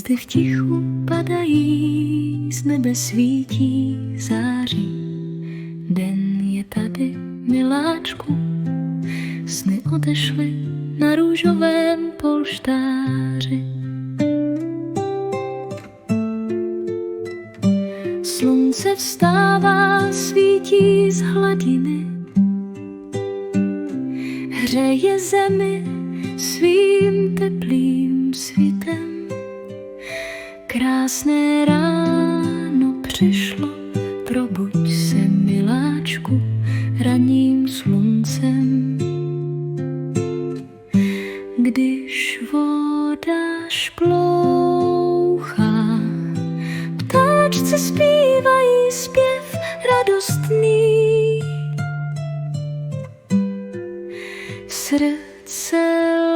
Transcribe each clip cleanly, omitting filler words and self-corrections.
Hvězdy v tichu padají, z nebe svítí, září. Den je tady, miláčku, sny odešly na růžovém polštáři. Slunce vstává, svítí z hladiny, hřeje zemi svým teplým svítem. Krásné ráno přišlo, probuď se, miláčku, ranním sluncem. Když voda šplouchá, ptáčci zpívají zpěv radostný. Srdce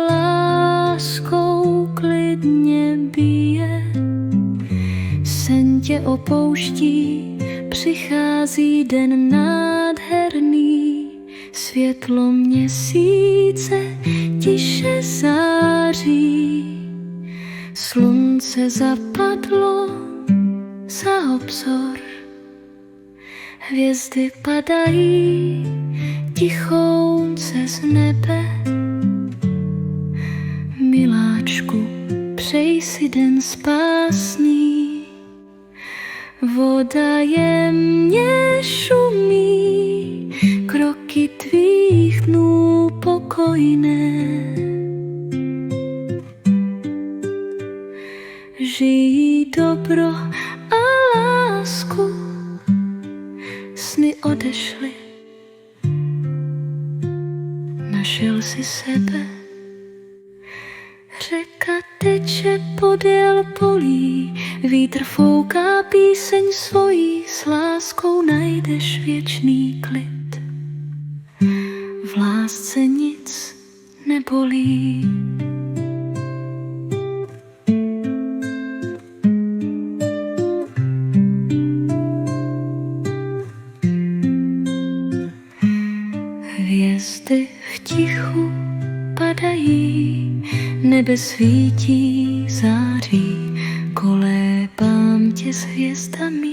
láskou klidně bije, sen tě opouští, přichází den nádherný. Světlo měsíce tiše září, slunce zapadlo za obzor. Hvězdy padají tichounce z nebe. Miláčku, přej si den spásný, voda jemně šumí, kroky tvých dnů pokojné. Žijí dobro a lásku, sny odešly, našel si sebe. Řeka teče podél polí, vítr fouká píseň svojí, s láskou najdeš věčný klid. V lásce nic nebolí. Hvězdy v tichu padají, nebe svítí, září, kolébám tě s hvězdami.